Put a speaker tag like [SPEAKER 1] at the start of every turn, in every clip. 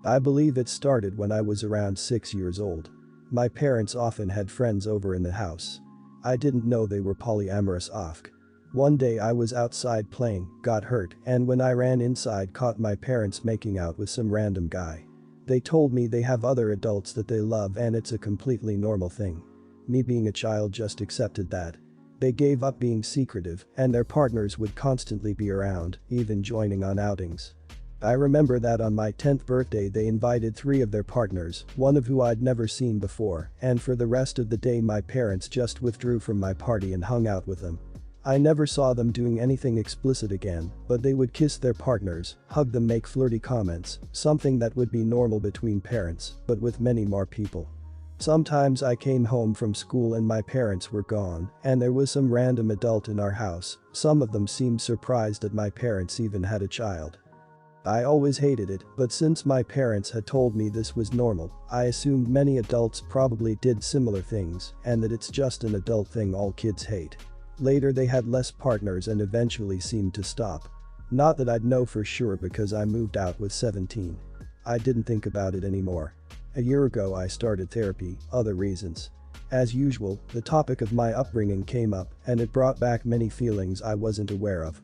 [SPEAKER 1] I believe it started when I was around 6 years old. My parents often had friends over in the house. I didn't know they were polyamorous. One day I was outside playing, got hurt, and when I ran inside caught my parents making out with some random guy. They told me they have other adults that they love and it's a completely normal thing. Me being a child just accepted that. They gave up being secretive and their partners would constantly be around, even joining on outings. I remember that on my 10th birthday they invited 3 of their partners, one of who I'd never seen before, and for the rest of the day my parents just withdrew from my party and hung out with them. I never saw them doing anything explicit again, but they would kiss their partners, hug them, make flirty comments, something that would be normal between parents, but with many more people. Sometimes I came home from school and my parents were gone, and there was some random adult in our house. Some of them seemed surprised that my parents even had a child. I always hated it, but since my parents had told me this was normal, I assumed many adults probably did similar things and that it's just an adult thing all kids hate. Later they had less partners and eventually seemed to stop. Not that I'd know for sure because I moved out with 17. I didn't think about it anymore. A year ago I started therapy, other reasons. As usual, the topic of my upbringing came up and it brought back many feelings I wasn't aware of.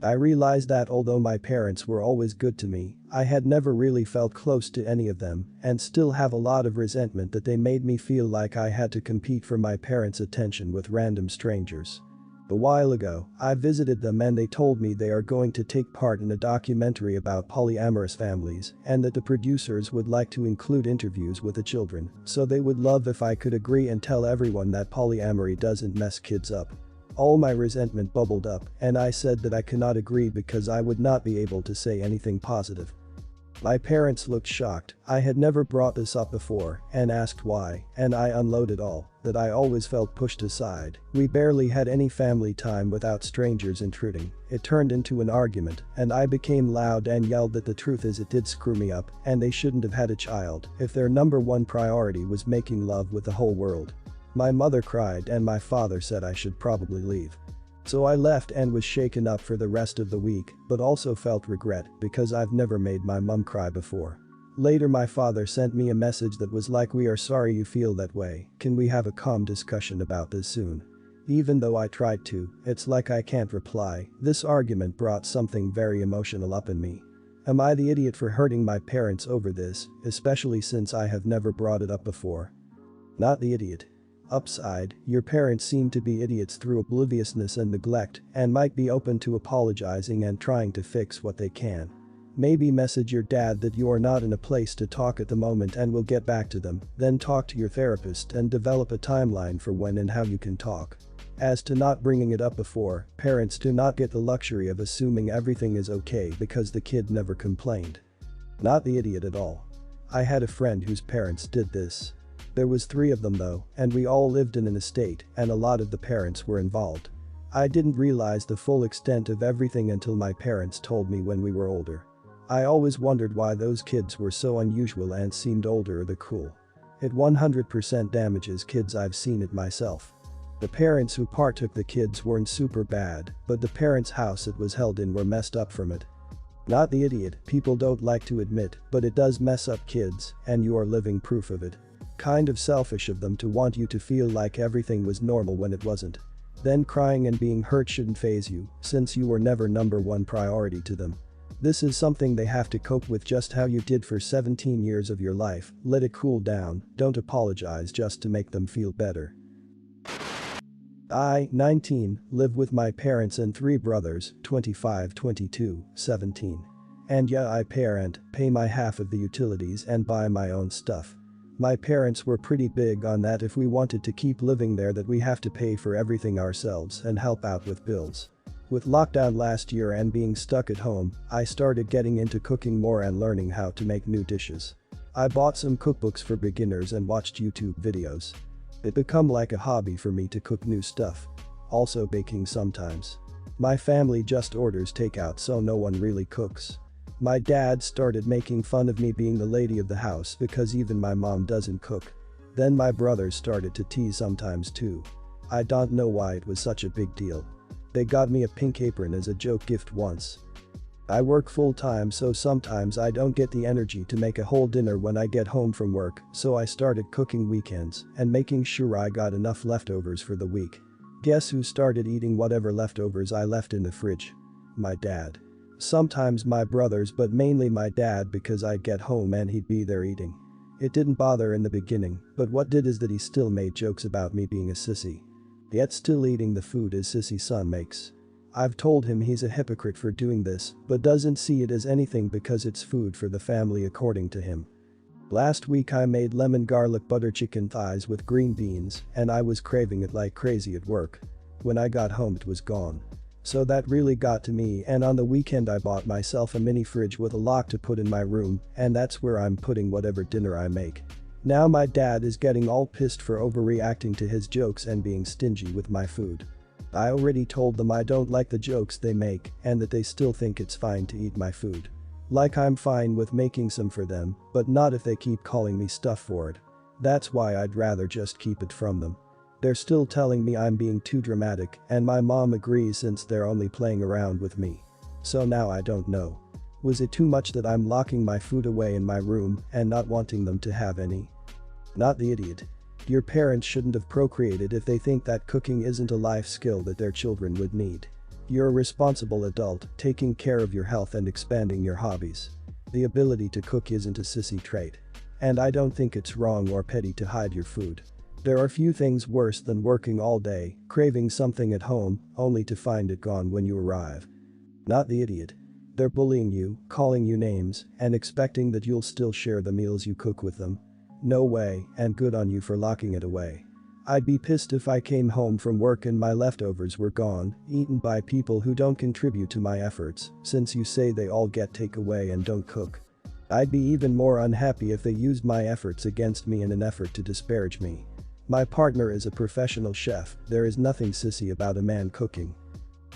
[SPEAKER 1] I realized that although my parents were always good to me, I had never really felt close to any of them and still have a lot of resentment that they made me feel like I had to compete for my parents' attention with random strangers. A while ago, I visited them and they told me they are going to take part in a documentary about polyamorous families and that the producers would like to include interviews with the children, so they would love if I could agree and tell everyone that polyamory doesn't mess kids up. All my resentment bubbled up and I said that I cannot agree because I would not be able to say anything positive. My parents looked shocked. I had never brought this up before and asked why, and I unloaded all that I always felt pushed aside. We barely had any family time without strangers intruding. It turned into an argument and I became loud and yelled that the truth is it did screw me up and they shouldn't have had a child if their number one priority was making love with the whole world. My mother cried and my father said I should probably leave. So I left and was shaken up for the rest of the week, but also felt regret because I've never made my mum cry before. Later my father sent me a message that was like, "We are sorry you feel that way, can we have a calm discussion about this soon?" Even though I tried to, it's like I can't reply. This argument brought something very emotional up in me. Am I the idiot for hurting my parents over this, especially since I have never brought it up before? Not the idiot. Upside, your parents seem to be idiots through obliviousness and neglect and might be open to apologizing and trying to fix what they can. Maybe message your dad that you are not in a place to talk at the moment and will get back to them, then talk to your therapist and develop a timeline for when and how you can talk. As to not bringing it up before, parents do not get the luxury of assuming everything is okay because the kid never complained. Not the idiot at all. I had a friend whose parents did this. There was 3 of them though, and we all lived in an estate and a lot of the parents were involved. I didn't realize the full extent of everything until my parents told me when we were older. I always wondered why those kids were so unusual and seemed older or the cool. It 100% damages kids. I've seen it myself. The parents who partook the kids weren't super bad, but the parents' house it was held in were messed up from it. Not the idiot, people don't like to admit, but it does mess up kids, and you are living proof of it. Kind of selfish of them to want you to feel like everything was normal when it wasn't. Then crying and being hurt shouldn't faze you, since you were never number one priority to them. This is something they have to cope with, just how you did for 17 years of your life. Let it cool down, don't apologize just to make them feel better. I, 19, live with my parents and 3 brothers, 25, 22, 17. And yeah, I parent, pay my half of the utilities and buy my own stuff. My parents were pretty big on that if we wanted to keep living there that we have to pay for everything ourselves and help out with bills. With lockdown last year and being stuck at home, I started getting into cooking more and learning how to make new dishes. I bought some cookbooks for beginners and watched YouTube videos. It became like a hobby for me to cook new stuff. Also baking sometimes. My family just orders takeout so no one really cooks. My dad started making fun of me being the lady of the house because even my mom doesn't cook. Then my brothers started to tease sometimes too. I don't know why it was such a big deal. They got me a pink apron as a joke gift once. I work full-time, so sometimes I don't get the energy to make a whole dinner when I get home from work, so I started cooking weekends and making sure I got enough leftovers for the week. Guess who started eating whatever leftovers I left in the fridge? My dad. Sometimes my brothers, but mainly my dad, because I'd get home and he'd be there eating. It didn't bother in the beginning, but what did is that he still made jokes about me being a sissy. Yet still eating the food his sissy son makes. I've told him he's a hypocrite for doing this, but doesn't see it as anything because it's food for the family according to him. Last week I made lemon garlic butter chicken thighs with green beans, and I was craving it like crazy at work. When I got home it was gone. So that really got to me, and on the weekend I bought myself a mini fridge with a lock to put in my room, and that's where I'm putting whatever dinner I make. Now my dad is getting all pissed for overreacting to his jokes and being stingy with my food. I already told them I don't like the jokes they make and that they still think it's fine to eat my food. Like I'm fine with making some for them, but not if they keep calling me stuff for it. That's why I'd rather just keep it from them. They're still telling me I'm being too dramatic, and my mom agrees since they're only playing around with me. So now I don't know. Was it too much that I'm locking my food away in my room and not wanting them to have any? Not the idiot. Your parents shouldn't have procreated if they think that cooking isn't a life skill that their children would need. You're a responsible adult, taking care of your health and expanding your hobbies. The ability to cook isn't a sissy trait. And I don't think it's wrong or petty to hide your food. There are few things worse than working all day, craving something at home, only to find it gone when you arrive. Not the idiot. They're bullying you, calling you names, and expecting that you'll still share the meals you cook with them. No way, and good on you for locking it away. I'd be pissed if I came home from work and my leftovers were gone, eaten by people who don't contribute to my efforts, since you say they all get takeaway and don't cook. I'd be even more unhappy if they used my efforts against me in an effort to disparage me. My partner is a professional chef, there is nothing sissy about a man cooking.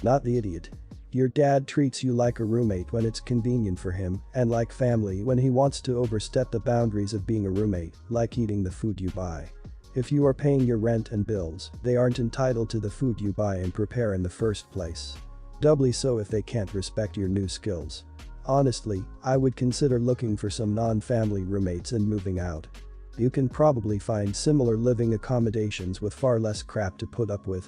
[SPEAKER 1] Not the idiot. Your dad treats you like a roommate when it's convenient for him, and like family when he wants to overstep the boundaries of being a roommate, like eating the food you buy. If you are paying your rent and bills, they aren't entitled to the food you buy and prepare in the first place. Doubly so if they can't respect your new skills. Honestly, I would consider looking for some non-family roommates and moving out. You can probably find similar living accommodations with far less crap to put up with.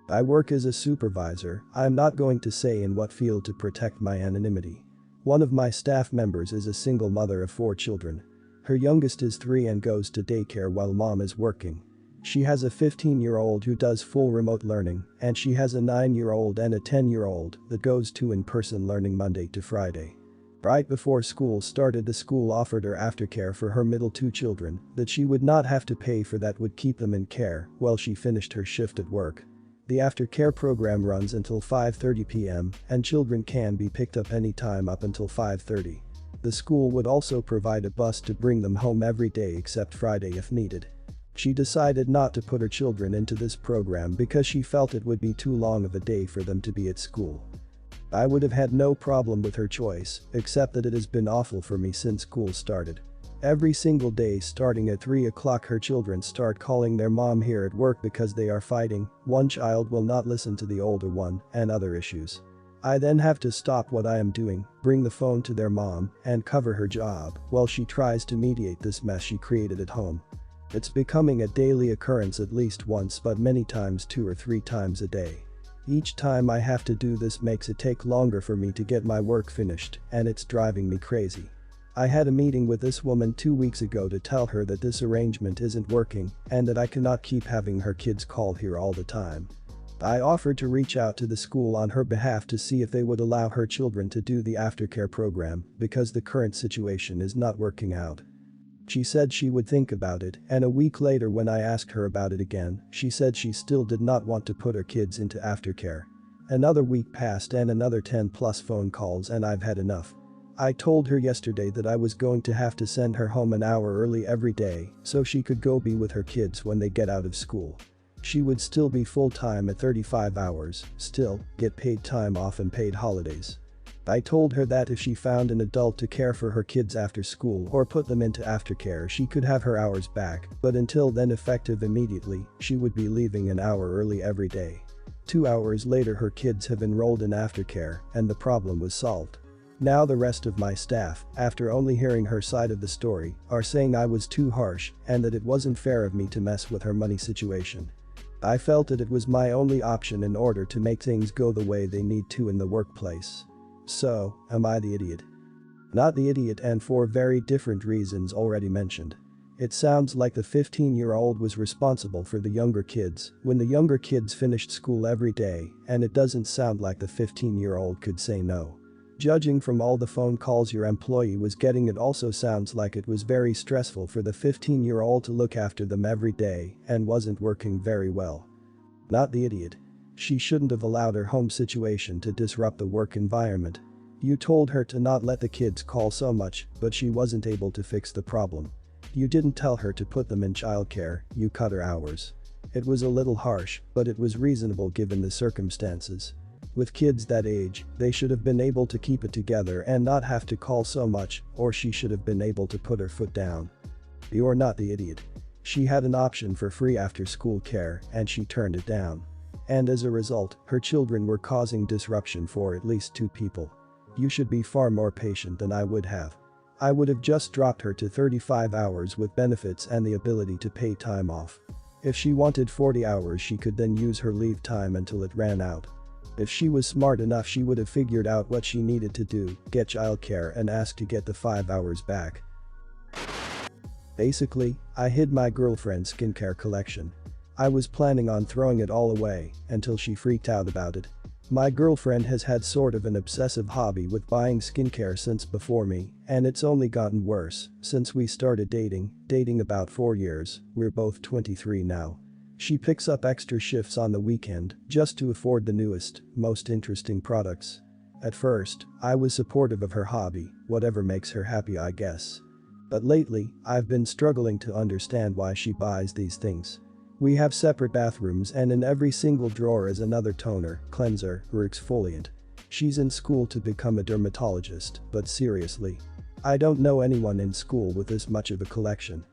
[SPEAKER 1] I work as a supervisor. I'm not going to say in what field to protect my anonymity. One of my staff members is a single mother of 4 children. Her youngest is 3 and goes to daycare while mom is working. She has a 15-year-old who does full remote learning, and she has a 9-year-old and a 10-year-old that goes to in-person learning Monday to Friday. Right before school started, the school offered her aftercare for her middle 2 children that she would not have to pay for, that would keep them in care while she finished her shift at work. The aftercare program runs until 5:30 p.m. and children can be picked up anytime up until 5:30. The school would also provide a bus to bring them home every day except Friday if needed. She decided not to put her children into this program because she felt it would be too long of a day for them to be at school. I would have had no problem with her choice, except that it has been awful for me since school started. Every single day starting at 3 o'clock her children start calling their mom here at work because they are fighting, one child will not listen to the older one, and other issues. I then have to stop what I am doing, bring the phone to their mom, and cover her job while she tries to mediate this mess she created at home. It's becoming a daily occurrence, at least once, but many times 2 or 3 times a day. Each time I have to do this makes it take longer for me to get my work finished, and it's driving me crazy. I had a meeting with this woman 2 weeks ago to tell her that this arrangement isn't working and that I cannot keep having her kids call here all the time. I offered to reach out to the school on her behalf to see if they would allow her children to do the aftercare program because the current situation is not working out. She said she would think about it, and a week later when I asked her about it again, she said she still did not want to put her kids into aftercare. Another week passed and another 10+ phone calls, and I've had enough. I told her yesterday that I was going to have to send her home an hour early every day so she could go be with her kids when they get out of school. She would still be full-time at 35 hours, still get paid time off and paid holidays. I told her that if she found an adult to care for her kids after school or put them into aftercare she could have her hours back, but until then, effective immediately, she would be leaving an hour early every day. 2 hours later her kids have enrolled in aftercare and the problem was solved. Now the rest of my staff, after only hearing her side of the story, are saying I was too harsh and that it wasn't fair of me to mess with her money situation. I felt that it was my only option in order to make things go the way they need to in the workplace. So, am I the idiot? Not the idiot, and for very different reasons already mentioned. It sounds like the 15-year-old was responsible for the younger kids when the younger kids finished school every day, and it doesn't sound like the 15-year-old could say no. Judging from all the phone calls your employee was getting, it also sounds like it was very stressful for the 15-year-old to look after them every day and wasn't working very well. Not the idiot. She shouldn't have allowed her home situation to disrupt the work environment. You told her to not let the kids call so much, but she wasn't able to fix the problem. You didn't tell her to put them in childcare, you cut her hours. It was a little harsh, but it was reasonable given the circumstances. With kids that age, they should have been able to keep it together and not have to call so much, or she should have been able to put her foot down. You're not the idiot. She had an option for free after-school care and she turned it down. And as a result, her children were causing disruption for at least 2 people. You should be far more patient than I would have. I would have just dropped her to 35 hours with benefits and the ability to pay time off. If she wanted 40 hours, she could then use her leave time until it ran out. If she was smart enough, she would have figured out what she needed to do, get childcare and ask to get the 5 hours back. Basically, I hid my girlfriend's skincare collection. I was planning on throwing it all away until she freaked out about it. My girlfriend has had sort of an obsessive hobby with buying skincare since before me, and it's only gotten worse since we started dating about 4 years, we're both 23 now. She picks up extra shifts on the weekend just to afford the newest, most interesting products. At first, I was supportive of her hobby, whatever makes her happy I guess. But lately, I've been struggling to understand why she buys these things. We have separate bathrooms and in every single drawer is another toner, cleanser, or exfoliant. She's in school to become a dermatologist, but seriously. I don't know anyone in school with this much of a collection.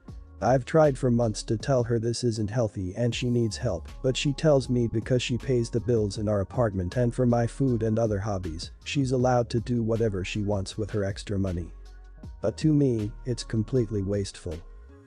[SPEAKER 1] I've tried for months to tell her this isn't healthy and she needs help, but she tells me because she pays the bills in our apartment and for my food and other hobbies, she's allowed to do whatever she wants with her extra money. But to me, it's completely wasteful.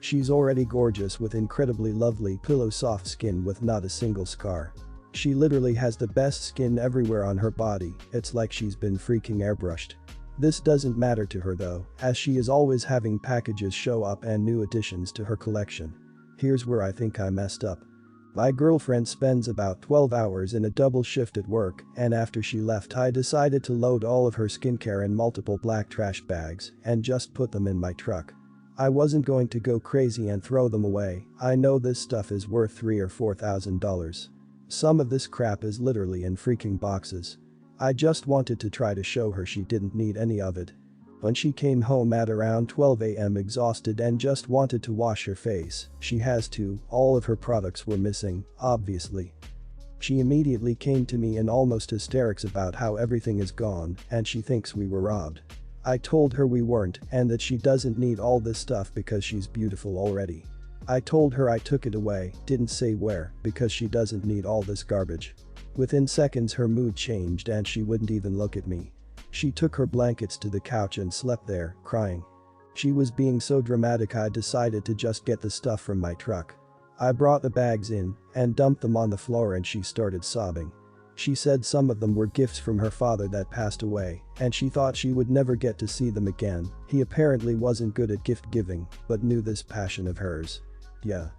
[SPEAKER 1] She's already gorgeous with incredibly lovely pillow soft skin with not a single scar. She literally has the best skin everywhere on her body, it's like she's been freaking airbrushed. This doesn't matter to her though, as she is always having packages show up and new additions to her collection. Here's where I think I messed up. My girlfriend spends about 12 hours in a double shift at work, and after she left I decided to load all of her skincare in multiple black trash bags and just put them in my truck. I wasn't going to go crazy and throw them away, I know this stuff is worth $3,000 or $4,000. Some of this crap is literally in freaking boxes. I just wanted to try to show her she didn't need any of it. When she came home at around 12 a.m. exhausted and just wanted to wash her face, she has to, all of her products were missing, obviously. She immediately came to me in almost hysterics about how everything is gone and she thinks we were robbed. I told her we weren't and that she doesn't need all this stuff because she's beautiful already. I told her I took it away, didn't say where, because she doesn't need all this garbage. Within seconds her mood changed and she wouldn't even look at me. She took her blankets to the couch and slept there, crying. She was being so dramatic I decided to just get the stuff from my truck. I brought the bags in and dumped them on the floor and she started sobbing. She said some of them were gifts from her father that passed away and she thought she would never get to see them again. He apparently wasn't good at gift giving but knew this passion of hers. Yeah.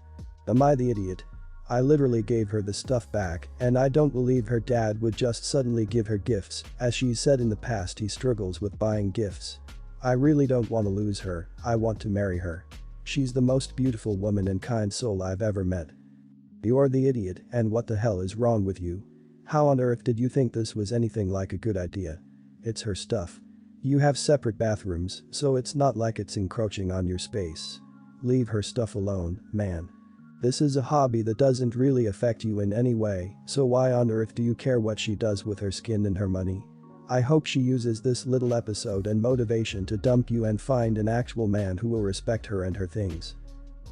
[SPEAKER 1] Am I the idiot? I literally gave her the stuff back and I don't believe her dad would just suddenly give her gifts, as she said in the past he struggles with buying gifts. I really don't want to lose her, I want to marry her. She's the most beautiful woman and kind soul I've ever met. You're the idiot, and what the hell is wrong with you? How on earth did you think this was anything like a good idea? It's her stuff. You have separate bathrooms, so it's not like it's encroaching on your space. Leave her stuff alone, man. This is a hobby that doesn't really affect you in any way, so why on earth do you care what she does with her skin and her money? I hope she uses this little episode and motivation to dump you and find an actual man who will respect her and her things.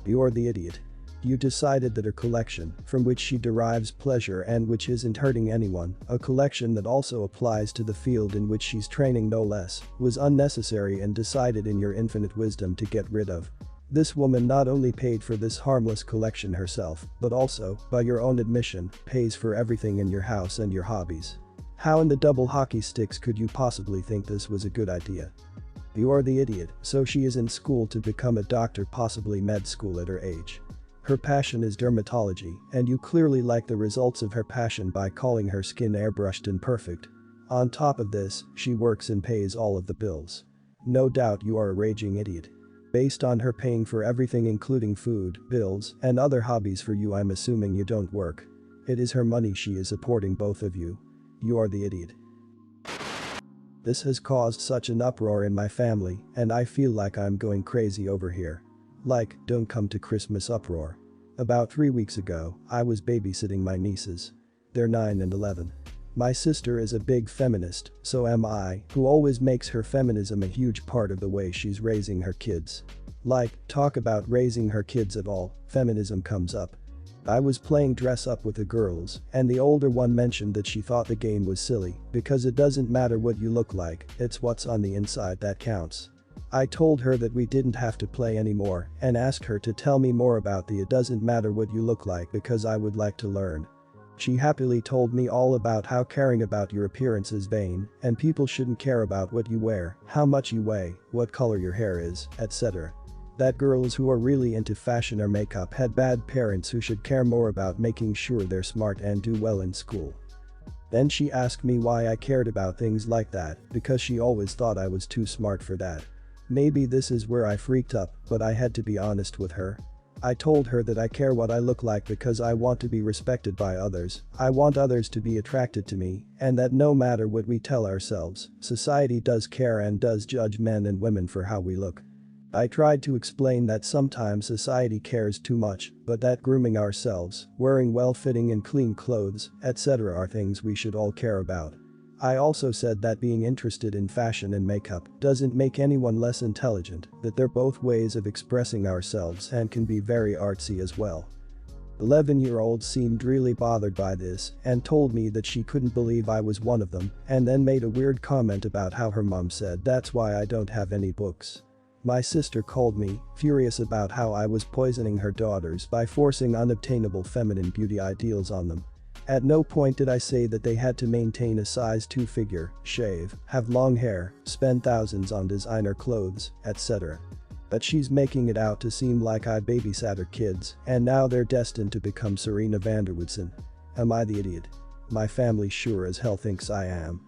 [SPEAKER 1] You're the idiot. You decided that her collection, from which she derives pleasure and which isn't hurting anyone, a collection that also applies to the field in which she's training no less, was unnecessary and decided in your infinite wisdom to get rid of. This woman not only paid for this harmless collection herself, but also, by your own admission, pays for everything in your house and your hobbies. How in the double hockey sticks could you possibly think this was a good idea? You are the idiot, so she is in school to become a doctor, possibly med school at her age. Her passion is dermatology, and you clearly like the results of her passion by calling her skin airbrushed and perfect. On top of this, she works and pays all of the bills. No doubt you are a raging idiot. Based on her paying for everything including food, bills, and other hobbies for you, I'm assuming you don't work. It is her money, she is supporting both of you. You are the idiot. This has caused such an uproar in my family, and I feel like I'm going crazy over here. Like, don't come to Christmas uproar. About 3 weeks ago, I was babysitting my nieces. They're 9 and 11. My sister is a big feminist, so am I, who always makes her feminism a huge part of the way she's raising her kids. Like, talk about raising her kids at all, feminism comes up. I was playing dress up with the girls, and the older one mentioned that she thought the game was silly because it doesn't matter what you look like, it's what's on the inside that counts. I told her that we didn't have to play anymore and asked her to tell me more about the it doesn't matter what you look like because I would like to learn. She happily told me all about how caring about your appearance is vain and people shouldn't care about what you wear, how much you weigh, what color your hair is, etc. That girls who are really into fashion or makeup had bad parents who should care more about making sure they're smart and do well in school. Then she asked me why I cared about things like that, because she always thought I was too smart for that. Maybe this is where I freaked up, but I had to be honest with her. I told her that I care what I look like because I want to be respected by others, I want others to be attracted to me, and that no matter what we tell ourselves, society does care and does judge men and women for how we look. I tried to explain that sometimes society cares too much, but that grooming ourselves, wearing well-fitting and clean clothes, etc. are things we should all care about. I also said that being interested in fashion and makeup doesn't make anyone less intelligent, that they're both ways of expressing ourselves and can be very artsy as well. 11-year-old seemed really bothered by this and told me that she couldn't believe I was one of them, and then made a weird comment about how her mom said that's why I don't have any books. My sister called me, furious about how I was poisoning her daughters by forcing unobtainable feminine beauty ideals on them. At no point did I say that they had to maintain a size 2 figure, shave, have long hair, spend thousands on designer clothes, etc. But she's making it out to seem like I babysat her kids and now they're destined to become Serena van der Woodsen. Am I the idiot? My family sure as hell thinks I am.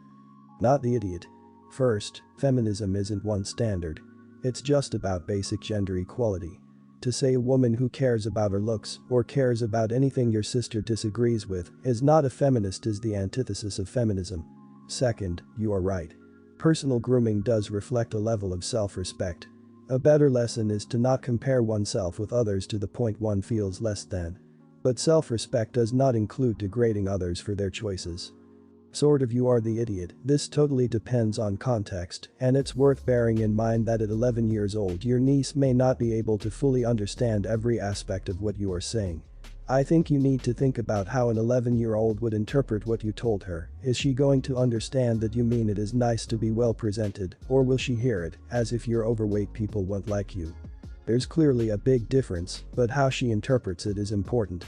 [SPEAKER 1] Not the idiot. First, feminism isn't one standard. It's just about basic gender equality. To say a woman who cares about her looks or cares about anything your sister disagrees with is not a feminist is the antithesis of feminism. Second, you are right. Personal grooming does reflect a level of self-respect. A better lesson is to not compare oneself with others to the point one feels less than. But self-respect does not include degrading others for their choices. Sort of you are the idiot, this totally depends on context, and it's worth bearing in mind that at 11 years old your niece may not be able to fully understand every aspect of what you are saying. I think you need to think about how an 11-year-old would interpret what you told her. Is she going to understand that you mean it is nice to be well presented, or will she hear it as if you're overweight people won't like you? There's clearly a big difference, but how she interprets it is important.